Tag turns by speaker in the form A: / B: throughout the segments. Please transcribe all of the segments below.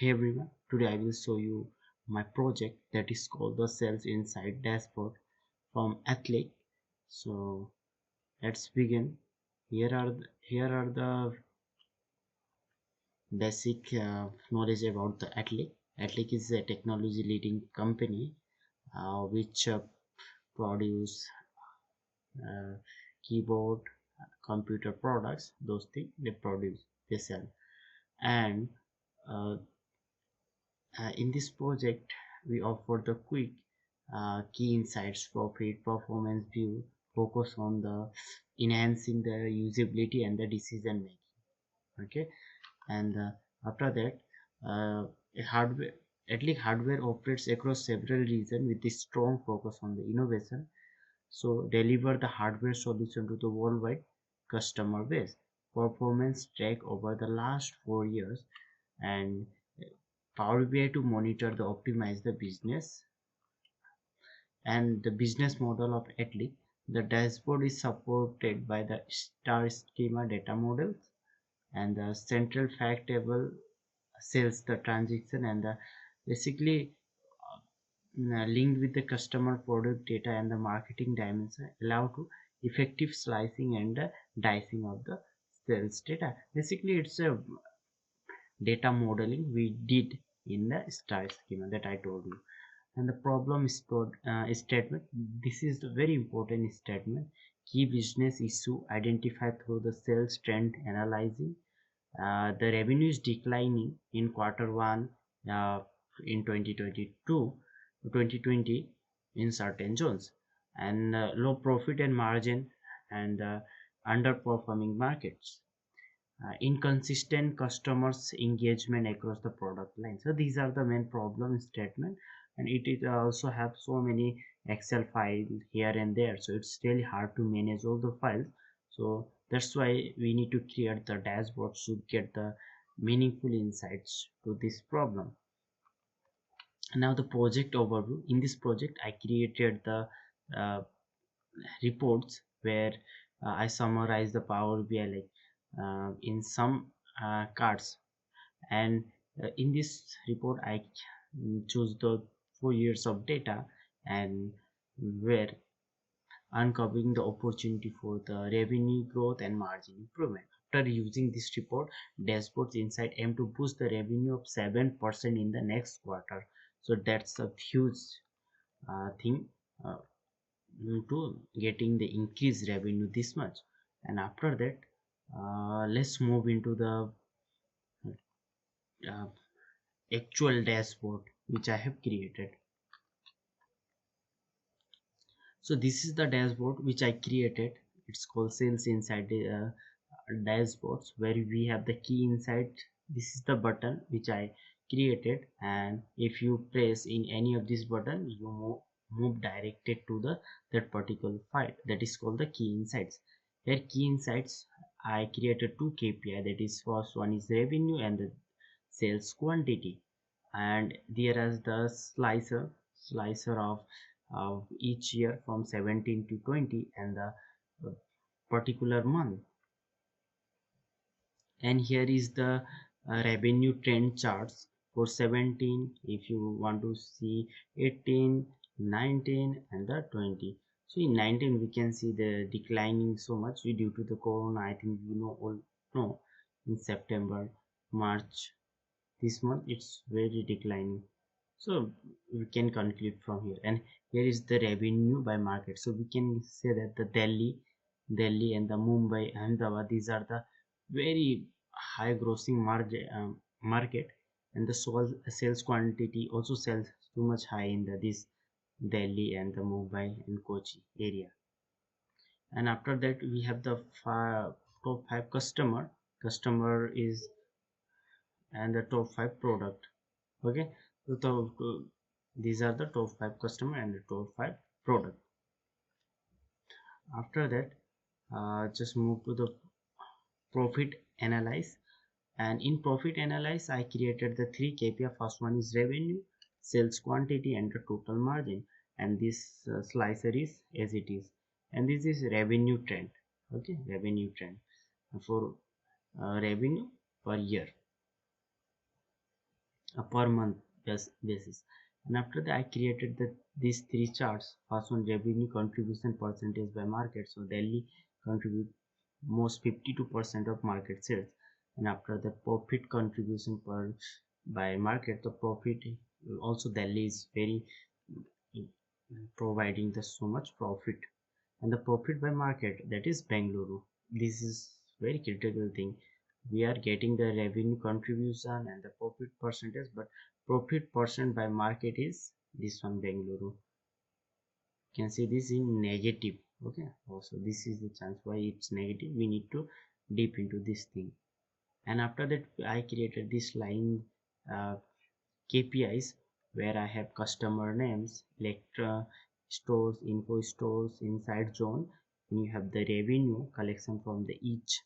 A: Hey everyone, today I will show you my project that is called the Sales Insight Dashboard from Athlete. So let's begin. Here are the basic knowledge about the Athlete. Athlete is a technology leading company which produce uh, keyboard, computer products. Those things they produce, they sell, and uh, in this project, we offer the quick key insights, profit, performance view, focus on the enhancing the usability and the decision making. Okay, and after that, a hardware at least hardware operates across several regions with a strong focus on the innovation. So deliver the hardware solution to the worldwide customer base. Performance track over the last 4 years and Power BI to monitor the optimize the business and the business model of Atli. The dashboard is supported by the star schema data models and the central fact table sells the transaction and the basically linked with the customer product data and the marketing dimension allow to effective slicing and dicing of the sales data. Basically, it's a data modeling we did in the star schema that I told you. And the problem statement, this is the very important statement. Key business issue identified through the sales trend analyzing. The revenue is declining in quarter one in 2022 2020 in certain zones, and low profit and margin and underperforming markets, inconsistent customers engagement across the product line. So these are the main problem statement, and it is also have so many excel files here and there, so it's really hard to manage all the files. So that's why we need to create the dashboard to get the meaningful insights to this problem. Now the project overview. In this project I created the uh, reports where I summarize the Power BI like in some cards, and in this report I choose the 4 years of data and where uncovering the opportunity for the revenue growth and margin improvement. After using this report, dashboards inside aim to boost the revenue of 7% in the next quarter. So that's a huge thing uh, to getting the increased revenue this much. And after that, let's move into the uh, actual dashboard which I have created. So this is the dashboard which I created. It's called Sales Insight dashboards, where we have the key insight. This is the button which I created, and if you press in any of this button, you move directed to the that particular file that is called the key insights. Here key insights I created two KPI, that is first one is revenue and the sales quantity, and there is the slicer of each year from 17 to 20 and the particular month. And here is the revenue trend charts for 17 if you want to see 18, 19 and the 20. So in 19 we can see the declining so much due to the corona. I think you know all know in September, March, this month it's very declining. So we can conclude from here, and here is the revenue by market. So we can say that the Delhi and the Mumbai, Ahmedabad, these are the very high grossing market, and the sales quantity also sells too much high in this Delhi and the Mumbai and Kochi area. And after that we have the top five customer is and the top five product. Okay, so these are the top five customer and the top five product. After that, just move to the profit analyze, and in profit analyze I created the three KPI. First one is revenue, sales quantity and the total margin, and this slicer is as it is, and this is revenue trend. Okay, revenue trend for revenue per year. a per month basis. And after that I created these three charts. First one, revenue contribution percentage by market. So Delhi contribute most 52% of market sales. And after the profit contribution per by market, the profit also Delhi is very providing the so much profit. And the profit by market, that is Bengaluru. This is very critical thing. We are getting the revenue contribution and the profit percentage, but profit percent by market is this one, Bengaluru. You can see this in negative. Okay, also this is the chance why it's negative. We need to deep into this thing. And after that I created this line, KPIs, where I have customer names, Electra stores, info stores, inside zone, and you have the revenue collection from the each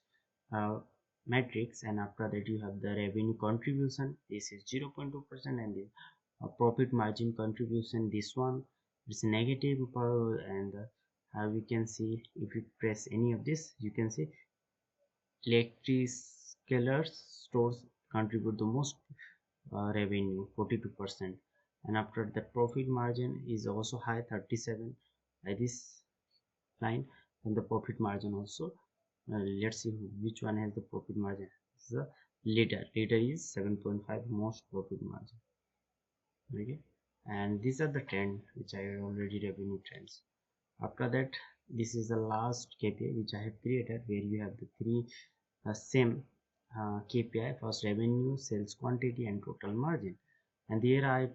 A: uh, matrix. And after that you have the revenue contribution. This is 0.2%, and the profit margin contribution, this one is negative and we can see if you press any of this, you can see electric stores contribute the most revenue, 42%. And after the profit margin is also high, 37 by this line. And the profit margin also, let's see which one has the profit margin. This is the leader is 7.5 most profit margin. Okay, and these are the trend which I already revenue trends. After that, this is the last KPI which I have created, where you have the three same KPI: first revenue, sales quantity, and total margin. And here I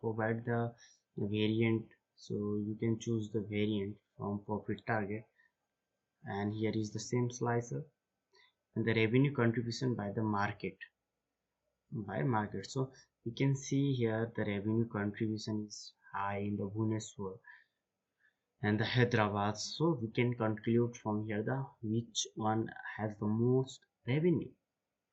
A: provide the variant, so you can choose the variant from profit target. And here is the same slicer, and the revenue contribution by the market. So you can see here the revenue contribution is high in the Bhubaneswar and the Hyderabad. So we can conclude from here the which one has the most revenue.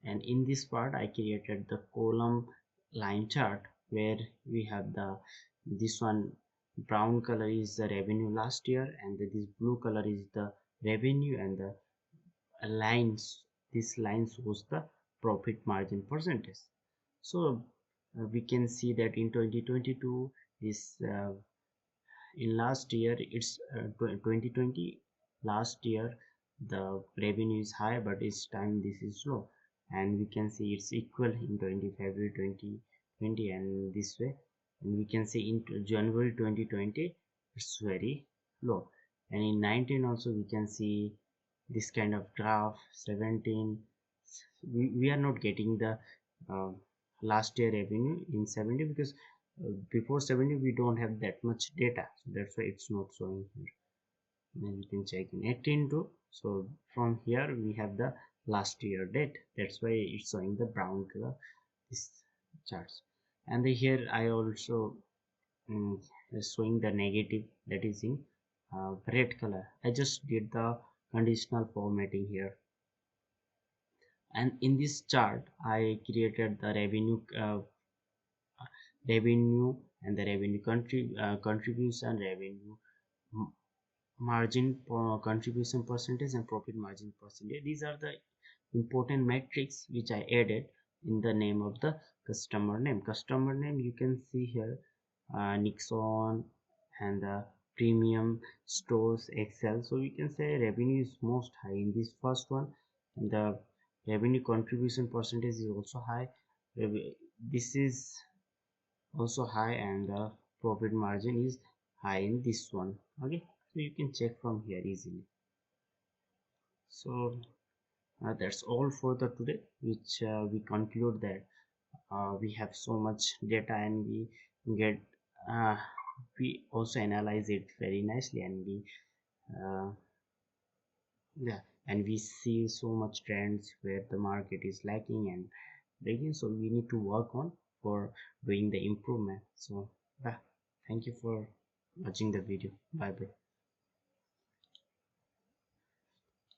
A: And in this part I created the column line chart, where we have the this one brown color is the revenue last year, and this blue color is the revenue, and the lines, this line shows the profit margin percentage. So we can see that in 2022 this in last year it's 2020, last year the revenue is high, but this time this is low. And we can see it's equal in 20 February 2020, and this way. And we can see in January 2020 it's very low. And in 19 also we can see this kind of graph. 17, we are not getting the uh, last year revenue in 70, because before 70 we don't have that much data, so that's why it's not showing here. Then you can check in 18 too. So from here we have the last year date, that's why it's showing the brown color, this charts. And here I also showing the negative, that is in red color. I just did the conditional formatting here. And in this chart I created the revenue and the revenue contribution, revenue margin contribution percentage, and profit margin percentage. These are the important metrics which I added in the name of the customer name. You can see here Nixon and the premium stores Excel. So you can say revenue is most high in this first one, and the revenue contribution percentage is also high. This is also high, and the profit margin is high in this one. Okay, so you can check from here easily. So that's all for the today, which we conclude that we have so much data, and we get uh, we also analyze it very nicely, and we uh, yeah, and we see so much trends where the market is lacking and breaking, so we need to work on for doing the improvement. So yeah, thank you for watching the video. Bye bye.